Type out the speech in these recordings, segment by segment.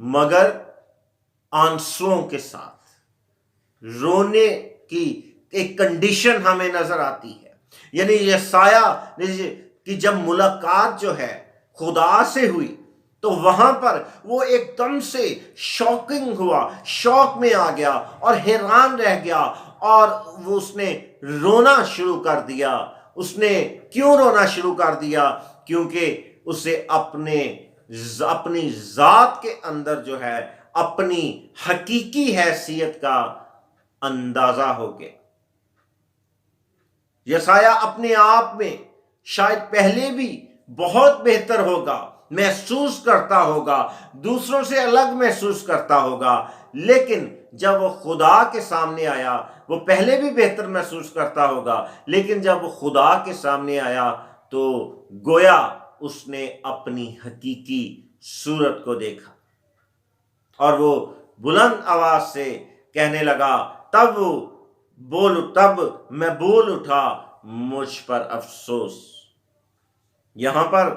مگر آنسوؤں کے ساتھ رونے کی ایک کنڈیشن ہمیں نظر آتی ہے. یعنی یسایہ کی جب ملاقات جو ہے خدا سے ہوئی تو وہاں پر وہ ایک دم سے شاکنگ ہوا، شوق میں آ گیا اور حیران رہ گیا، اور وہ اس نے رونا شروع کر دیا. اس نے کیوں رونا شروع کر دیا؟ کیونکہ اسے اپنی ذات کے اندر جو ہے اپنی حقیقی حیثیت کا اندازہ ہو گیا. یسایہ اپنے آپ میں شاید پہلے بھی بہت بہتر ہوگا، محسوس کرتا ہوگا، دوسروں سے الگ محسوس کرتا ہوگا، لیکن جب وہ خدا کے سامنے آیا، وہ پہلے بھی بہتر محسوس کرتا ہوگا، لیکن جب وہ خدا کے سامنے آیا تو گویا اس نے اپنی حقیقی صورت کو دیکھا، اور وہ بلند آواز سے کہنے لگا، تب میں بول اٹھا، مجھ پر افسوس. یہاں پر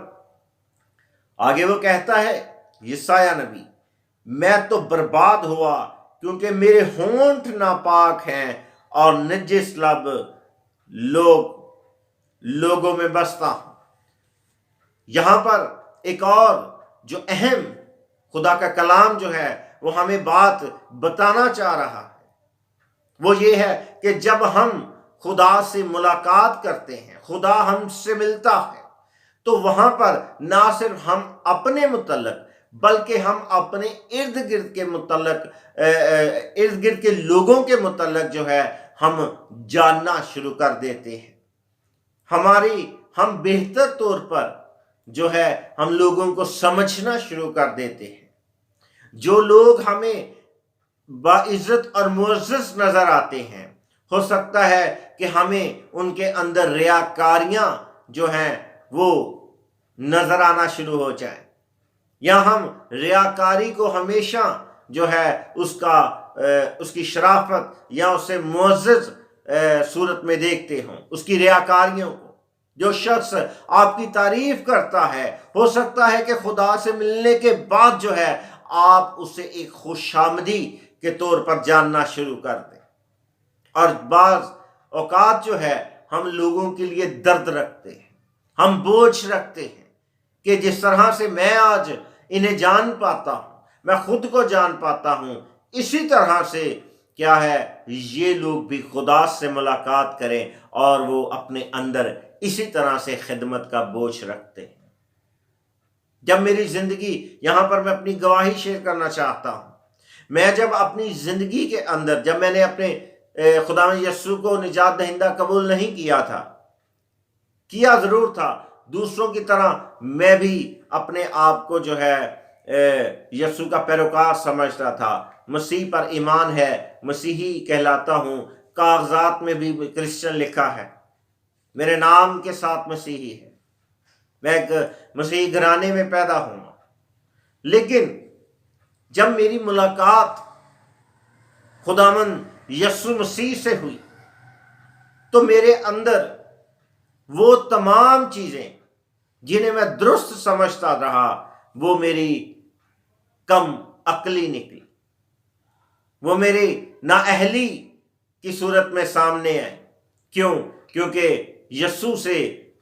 آگے وہ کہتا ہے یسایہ نبی، میں تو برباد ہوا کیونکہ میرے ہونٹ ناپاک ہیں اور نجس لب لوگوں میں بستا ہوں. یہاں پر ایک اور جو اہم خدا کا کلام جو ہے وہ ہمیں بات بتانا چاہ رہا ہے، وہ یہ ہے کہ جب ہم خدا سے ملاقات کرتے ہیں، خدا ہم سے ملتا ہے، تو وہاں پر نہ صرف ہم اپنے متعلق بلکہ ہم اپنے ارد گرد کے لوگوں کے متعلق جو ہے ہم جاننا شروع کر دیتے ہیں. ہم بہتر طور پر جو ہے ہم لوگوں کو سمجھنا شروع کر دیتے ہیں. جو لوگ ہمیں باعزت اور معزز نظر آتے ہیں، ہو سکتا ہے کہ ہمیں ان کے اندر ریاکاریاں جو ہیں وہ نظر آنا شروع ہو جائیں، یا ہم ریاکاری کو ہمیشہ جو ہے اس کی شرافت یا اسے معزز صورت میں دیکھتے ہوں. اس کی ریاکاریوں کو جو شخص آپ کی تعریف کرتا ہے، ہو سکتا ہے کہ خدا سے ملنے کے بعد جو ہے آپ اسے ایک خوشامدی کے طور پر جاننا شروع کر دیں. اور بعض اوقات جو ہے ہم لوگوں کے لیے درد رکھتے ہیں، ہم بوجھ رکھتے ہیں کہ جس طرح سے میں آج انہیں جان پاتا ہوں، میں خود کو جان پاتا ہوں، اسی طرح سے کیا ہے یہ لوگ بھی خدا سے ملاقات کریں اور وہ اپنے اندر اسی طرح سے خدمت کا بوجھ رکھتے ہیں. جب میری زندگی، یہاں پر میں اپنی گواہی شیئر کرنا چاہتا ہوں، میں جب اپنی زندگی کے اندر جب میں نے اپنے خداوند یسوع کو نجات دہندہ قبول نہیں کیا تھا، کیا ضرور تھا، دوسروں کی طرح میں بھی اپنے آپ کو جو ہے یسوع کا پیروکار سمجھتا تھا. مسیح پر ایمان ہے، مسیحی کہلاتا ہوں، کاغذات میں بھی کرسچن لکھا ہے، میرے نام کے ساتھ مسیحی ہے، میں ایک مسیحی گھرانے میں پیدا ہوں. لیکن جب میری ملاقات خداوند یسوع مسیح سے ہوئی تو میرے اندر وہ تمام چیزیں جنہیں میں درست سمجھتا رہا وہ میری کم عقلی نکلی، وہ میری نااہلی کی صورت میں سامنے آئے. کیوں؟ کیونکہ یسوع سے،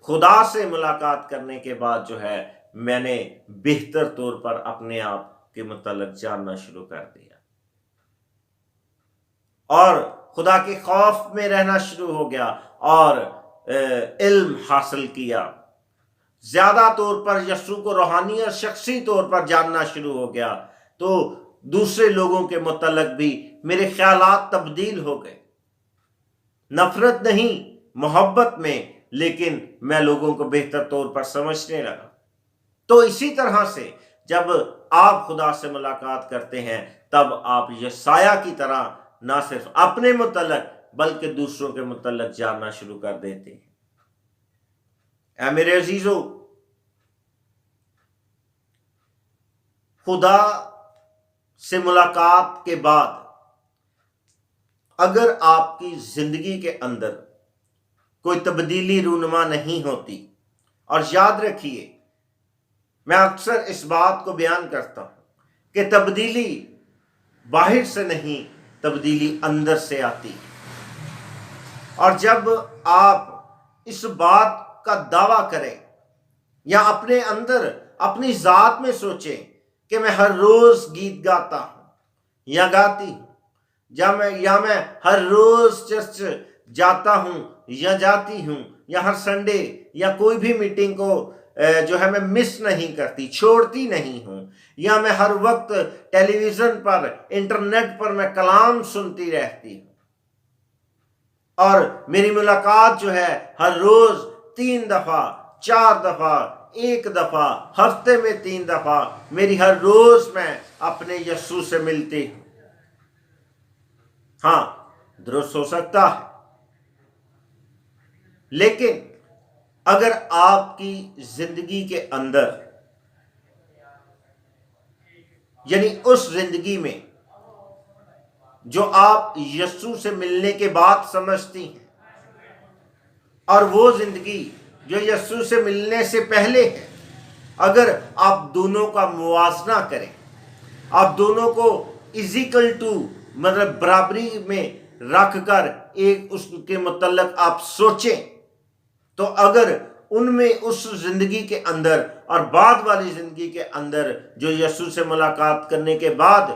خدا سے ملاقات کرنے کے بعد جو ہے میں نے بہتر طور پر اپنے آپ کے متعلق جاننا شروع کر دیا اور خدا کے خوف میں رہنا شروع ہو گیا اور علم حاصل کیا. زیادہ طور پر یسوع کو روحانی اور شخصی طور پر جاننا شروع ہو گیا تو دوسرے لوگوں کے متعلق بھی میرے خیالات تبدیل ہو گئے. نفرت نہیں، محبت میں، لیکن میں لوگوں کو بہتر طور پر سمجھنے لگا. تو اسی طرح سے جب آپ خدا سے ملاقات کرتے ہیں تب آپ یسایہ کی طرح نہ صرف اپنے متعلق بلکہ دوسروں کے متعلق جاننا شروع کر دیتے ہیں. اے میرے عزیزو، خدا سے ملاقات کے بعد اگر آپ کی زندگی کے اندر کوئی تبدیلی رونما نہیں ہوتی، اور یاد رکھیے میں اکثر اس بات کو بیان کرتا ہوں کہ تبدیلی باہر سے نہیں، تبدیلی اندر سے آتی ہے۔ اور جب آپ اس بات کا دعویٰ کریں یا اپنے اندر اپنی ذات میں سوچیں کہ میں ہر روز گیت گاتا ہوں یا گاتی ہوں، یا میں ہر روز چرچ جاتا ہوں یا جاتی ہوں، یا ہر سنڈے یا کوئی بھی میٹنگ کو جو ہے میں مس نہیں کرتی، چھوڑتی نہیں ہوں، یا میں ہر وقت ٹیلی ویژن پر، انٹرنیٹ پر میں کلام سنتی رہتی ہوں، اور میری ملاقات جو ہے ہر روز 3 دفعہ، 4 دفعہ، 1 دفعہ، ہفتے میں 3 دفعہ، میری ہر روز میں اپنے یسوع سے ملتی ہوں۔ ہاں، درست ہو سکتا ہے، لیکن اگر آپ کی زندگی کے اندر، یعنی اس زندگی میں جو آپ یسوع سے ملنے کے بعد سمجھتی ہیں، اور وہ زندگی جو یسوع سے ملنے سے پہلے ہے، اگر آپ دونوں کا موازنہ کریں، آپ دونوں کو ایزیکل ٹو مطلب برابری میں رکھ کر ایک اس کے متعلق آپ سوچیں، تو اگر ان میں اس زندگی کے اندر اور بعد والی زندگی کے اندر جو یسوع سے ملاقات کرنے کے بعد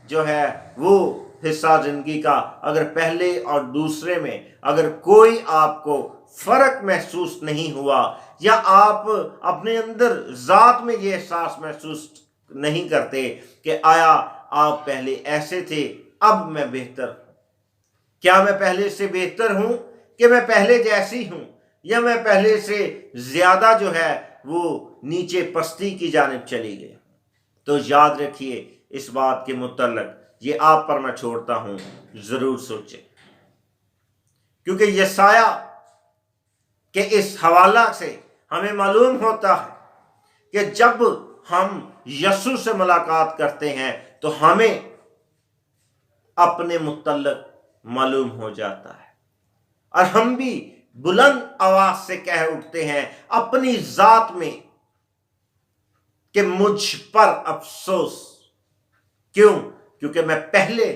جو ہے وہ حصہ زندگی کا، اگر پہلے اور دوسرے میں اگر کوئی آپ کو فرق محسوس نہیں ہوا، یا آپ اپنے اندر ذات میں یہ احساس محسوس نہیں کرتے کہ آیا آپ پہلے ایسے تھے، اب میں بہتر ہوں، کیا میں پہلے سے بہتر ہوں کہ میں پہلے جیسی ہوں، یا میں پہلے سے زیادہ جو ہے وہ نیچے پستی کی جانب چلی گئی، تو یاد رکھیے اس بات کے متعلق، یہ آپ پر میں چھوڑتا ہوں، ضرور سوچیں، کیونکہ یسایہ کہ اس حوالہ سے ہمیں معلوم ہوتا ہے کہ جب ہم یسوع سے ملاقات کرتے ہیں تو ہمیں اپنے متعلق معلوم ہو جاتا ہے، اور ہم بھی بلند آواز سے کہہ اٹھتے ہیں اپنی ذات میں کہ مجھ پر افسوس، کیوں؟ کیونکہ میں پہلے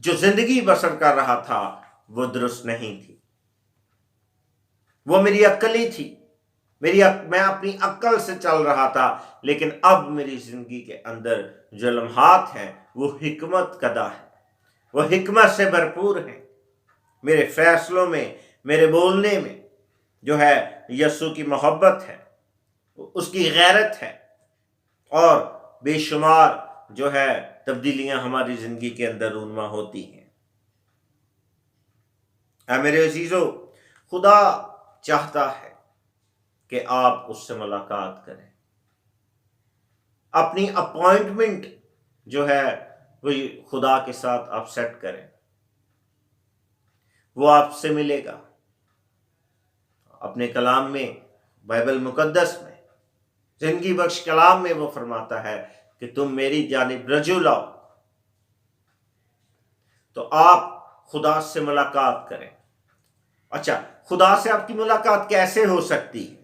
جو زندگی بسر کر رہا تھا وہ درست نہیں تھی، وہ میری عقلی تھی، میں اپنی عقل سے چل رہا تھا، لیکن اب میری زندگی کے اندر جو لمحات ہیں وہ حکمت کدہ ہے، وہ حکمت سے بھرپور ہیں، میرے فیصلوں میں، میرے بولنے میں جو ہے یسوع کی محبت ہے، اس کی غیرت ہے، اور بے شمار جو ہے تبدیلیاں ہماری زندگی کے اندر رونما ہوتی ہیں۔ اے میرے عزیزو، خدا چاہتا ہے کہ آپ اس سے ملاقات کریں، اپنی اپوائنٹمنٹ جو ہے وہ خدا کے ساتھ آپ سیٹ کریں، وہ آپ سے ملے گا۔ اپنے کلام میں، بائبل مقدس میں، زندگی بخش کلام میں وہ فرماتا ہے کہ تم میری جانب رجوع لاؤ، تو آپ خدا سے ملاقات کریں۔ اچھا، خدا سے آپ کی ملاقات کیسے ہو سکتی ہے؟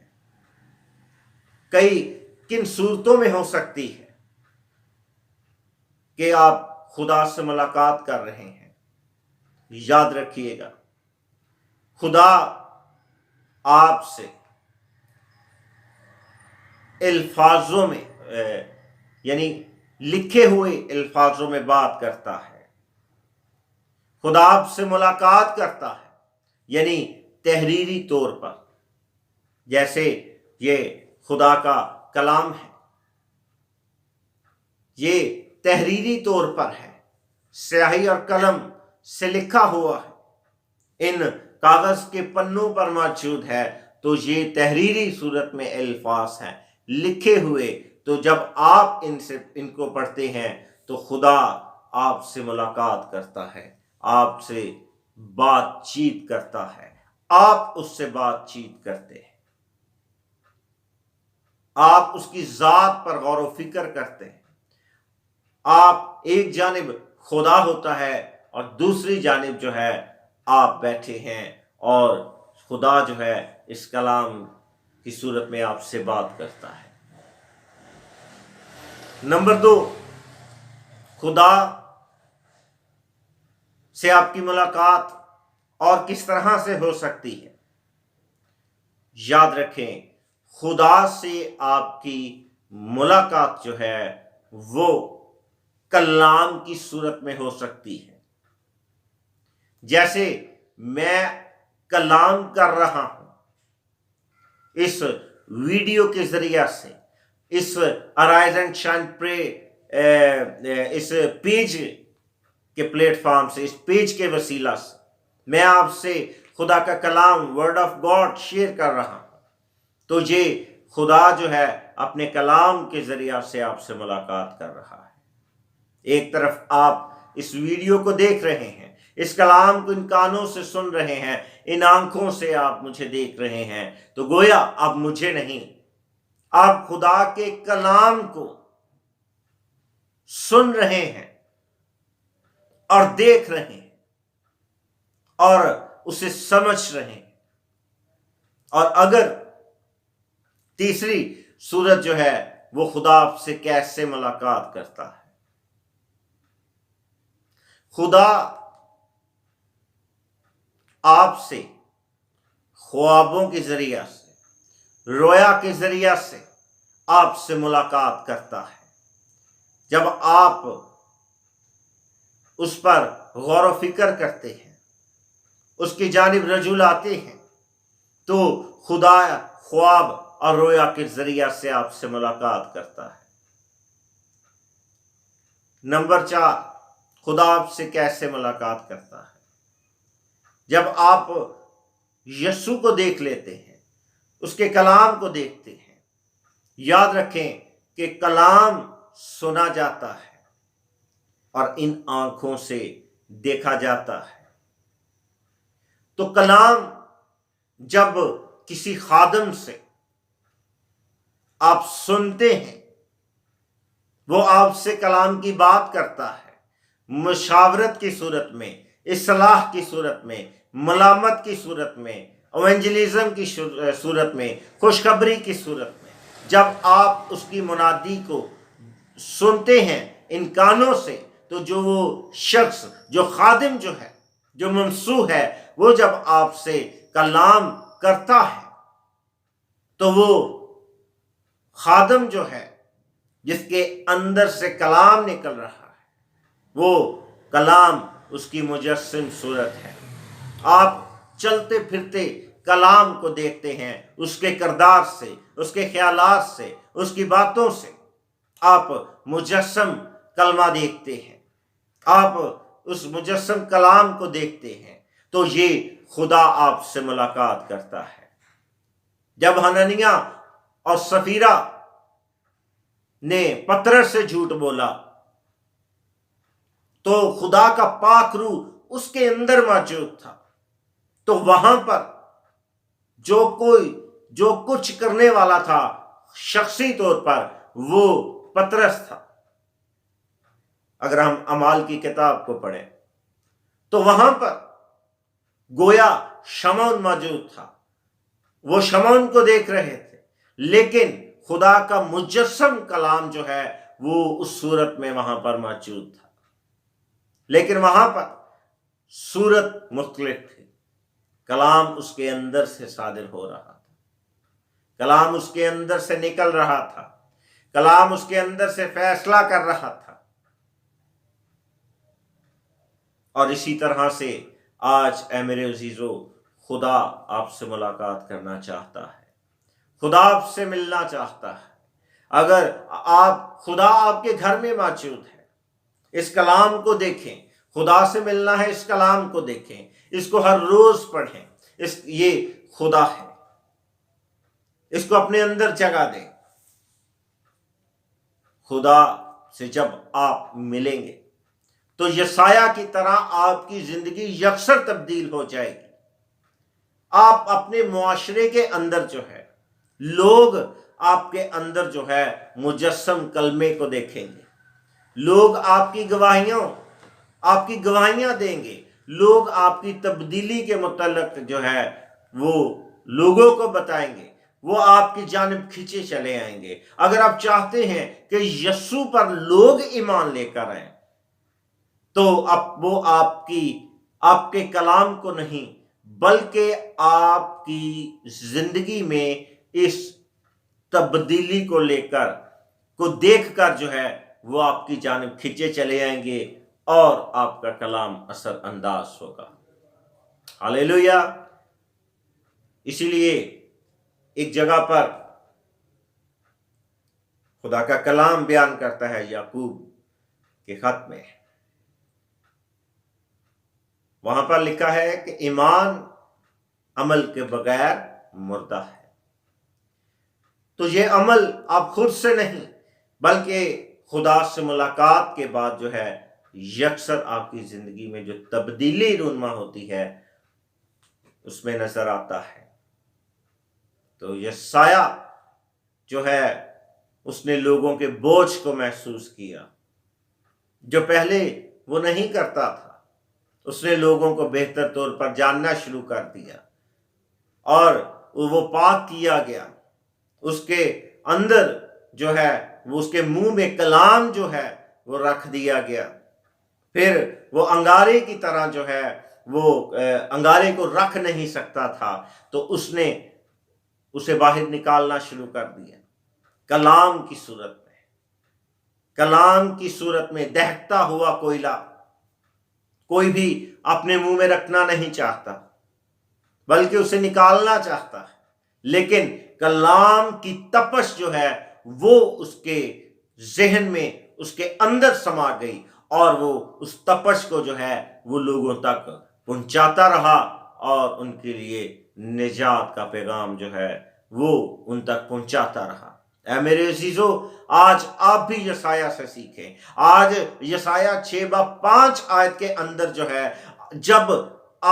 کن صورتوں میں ہو سکتی ہے کہ آپ خدا سے ملاقات کر رہے ہیں؟ یاد رکھیے گا، خدا آپ سے الفاظوں میں یعنی لکھے ہوئے الفاظوں میں بات کرتا ہے، خدا آپ سے ملاقات کرتا ہے یعنی تحریری طور پر، جیسے یہ خدا کا کلام ہے، یہ تحریری طور پر ہے، سیاہی اور قلم سے لکھا ہوا ہے، ان کاغذ کے پنوں پر موجود ہے، تو یہ تحریری صورت میں الفاظ ہیں لکھے ہوئے، تو جب آپ ان کو پڑھتے ہیں تو خدا آپ سے ملاقات کرتا ہے، آپ سے بات چیت کرتا ہے، آپ اس سے بات چیت کرتے ہیں، آپ اس کی ذات پر غور و فکر کرتے ہیں، آپ ایک جانب خدا ہوتا ہے اور دوسری جانب جو ہے آپ بیٹھے ہیں، اور خدا جو ہے اس کلام کی صورت میں آپ سے بات کرتا ہے۔ نمبر 2، خدا سے آپ کی ملاقات اور کس طرح سے ہو سکتی ہے؟ یاد رکھیں، خدا سے آپ کی ملاقات جو ہے وہ کلام کی صورت میں ہو سکتی ہے۔ جیسے میں کلام کر رہا ہوں اس ویڈیو کے ذریعہ سے، اس ارائز اینڈ شائن پرے اس پیج کے پلیٹ فارم سے، اس پیج کے وسیلہ سے میں آپ سے خدا کا کلام، ورڈ آف گاڈ شیئر کر رہا ہوں، تو یہ خدا جو ہے اپنے کلام کے ذریعہ سے آپ سے ملاقات کر رہا ہے۔ ایک طرف آپ اس ویڈیو کو دیکھ رہے ہیں، اس کلام کو ان کانوں سے سن رہے ہیں، ان آنکھوں سے آپ مجھے دیکھ رہے ہیں، تو گویا اب مجھے نہیں، آپ خدا کے کلام کو سن رہے ہیں اور دیکھ رہے ہیں اور اسے سمجھ رہے ہیں۔ اور اگر تیسری صورت جو ہے وہ خدا آپ سے کیسے ملاقات کرتا ہے؟ خدا آپ سے خوابوں کے ذریعہ سے، رویا کے ذریعہ سے آپ سے ملاقات کرتا ہے۔ جب آپ اس پر غور و فکر کرتے ہیں، اس کی جانب رجوع لاتے ہیں، تو خدا خواب اور رویا کے ذریعہ سے آپ سے ملاقات کرتا ہے۔ نمبر 4، خدا آپ سے کیسے ملاقات کرتا ہے؟ جب آپ یسوع کو دیکھ لیتے ہیں، اس کے کلام کو دیکھتے ہیں۔ یاد رکھیں کہ کلام سنا جاتا ہے اور ان آنکھوں سے دیکھا جاتا ہے۔ تو کلام جب کسی خادم سے آپ سنتے ہیں، وہ آپ سے کلام کی بات کرتا ہے، مشاورت کی صورت میں، اصلاح کی صورت میں، ملامت کی صورت میں، ایونجلزم کی صورت میں، خوشخبری کی صورت میں۔ جب آپ اس کی منادی کو سنتے ہیں ان کانوں سے، تو جو وہ شخص، جو خادم جو ہے، جو ممسوح ہے، وہ جب آپ سے کلام کرتا ہے، تو وہ خادم جو ہے جس کے اندر سے کلام نکل رہا ہے، وہ کلام اس کی مجسم صورت ہے۔ آپ چلتے پھرتے کلام کو دیکھتے ہیں، اس کے کردار سے، اس کے خیالات سے، اس کی باتوں سے آپ مجسم کلمہ دیکھتے ہیں، آپ اس مجسم کلام کو دیکھتے ہیں، تو یہ خدا آپ سے ملاقات کرتا ہے۔ جب حنانیہ اور سفیرہ نے پطرس سے جھوٹ بولا، تو خدا کا پاک روح اس کے اندر موجود تھا، تو وہاں پر جو کچھ کرنے والا تھا شخصی طور پر، وہ پطرس تھا۔ اگر ہم اعمال کی کتاب کو پڑھیں تو وہاں پر گویا شمعون موجود تھا، وہ شمعون کو دیکھ رہے تھے، لیکن خدا کا مجسم کلام جو ہے وہ اس صورت میں وہاں پر موجود تھا، لیکن وہاں پر صورت مختلف تھی۔ کلام اس کے اندر سے صادر ہو رہا تھا، کلام اس کے اندر سے نکل رہا تھا، کلام اس کے اندر سے فیصلہ کر رہا تھا۔ اور اسی طرح سے آج اے میرے عزیزو، خدا آپ سے ملاقات کرنا چاہتا ہے، خدا آپ سے ملنا چاہتا ہے۔ اگر خدا آپ کے گھر میں موجود ہے، اس کلام کو دیکھیں، خدا سے ملنا ہے، اس کلام کو دیکھیں، اس کو ہر روز پڑھیں، یہ خدا ہے، اس کو اپنے اندر جگہ دیں۔ خدا سے جب آپ ملیں گے تو یسایہ کی طرح آپ کی زندگی یکسر تبدیل ہو جائے گی۔ آپ اپنے معاشرے کے اندر جو ہے، لوگ آپ کے اندر جو ہے مجسم کلمے کو دیکھیں گے، لوگ آپ کی گواہیاں دیں گے، لوگ آپ کی تبدیلی کے متعلق جو ہے وہ لوگوں کو بتائیں گے، وہ آپ کی جانب کھینچے چلے آئیں گے۔ اگر آپ چاہتے ہیں کہ یسوع پر لوگ ایمان لے کر آئیں، تو اب وہ آپ کے کلام کو نہیں بلکہ آپ کی زندگی میں اس تبدیلی کو دیکھ کر جو ہے وہ آپ کی جانب کھینچے چلے آئیں گے اور آپ کا کلام اثر انداز ہوگا۔ ہاللیلویا۔ اسی لیے ایک جگہ پر خدا کا کلام بیان کرتا ہے یعقوب کے خط میں، وہاں پر لکھا ہے کہ ایمان عمل کے بغیر مردہ ہے۔ تو یہ عمل آپ خود سے نہیں بلکہ خدا سے ملاقات کے بعد جو ہے یکسر آپ کی زندگی میں جو تبدیلی رونما ہوتی ہے اس میں نظر آتا ہے۔ تو یسایہ جو ہے اس نے لوگوں کے بوجھ کو محسوس کیا جو پہلے وہ نہیں کرتا تھا۔ اس نے لوگوں کو بہتر طور پر جاننا شروع کر دیا اور وہ پاک کیا گیا۔ اس کے اندر جو ہے وہ اس کے منہ میں کلام جو ہے وہ رکھ دیا گیا۔ پھر وہ انگارے کی طرح جو ہے وہ انگارے کو رکھ نہیں سکتا تھا تو اس نے اسے باہر نکالنا شروع کر دیا کلام کی صورت میں دہتا ہوا کوئلہ۔ کوئی بھی اپنے منہ میں رکھنا نہیں چاہتا بلکہ اسے نکالنا چاہتا ہے، لیکن کلام کی تپش جو ہے وہ اس کے ذہن میں اس کے اندر سما گئی اور وہ اس تپش کو جو ہے وہ لوگوں تک پہنچاتا رہا اور ان کے لیے نجات کا پیغام جو ہے وہ ان تک پہنچاتا رہا۔ اے میرے عزیزو، آج آپ بھی یسایہ سے سیکھیں۔ آج یسایہ 6:5 کے اندر جو ہے جب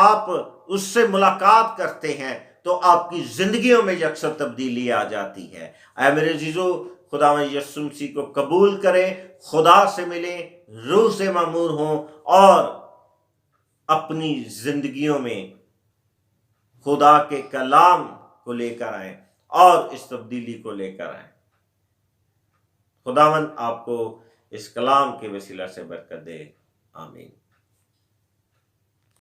آپ اس سے ملاقات کرتے ہیں تو آپ کی زندگیوں میں یکسر تبدیلی آ جاتی ہے۔ اے میرے عزیزو، خداوند یسوع مسیح کو قبول کریں، خدا سے ملیں، روح سے معمور ہوں اور اپنی زندگیوں میں خدا کے کلام کو لے کر آئیں اور اس تبدیلی کو لے کر آئیں۔ خداوند آپ کو اس کلام کے وسیلہ سے برکت دے، آمین۔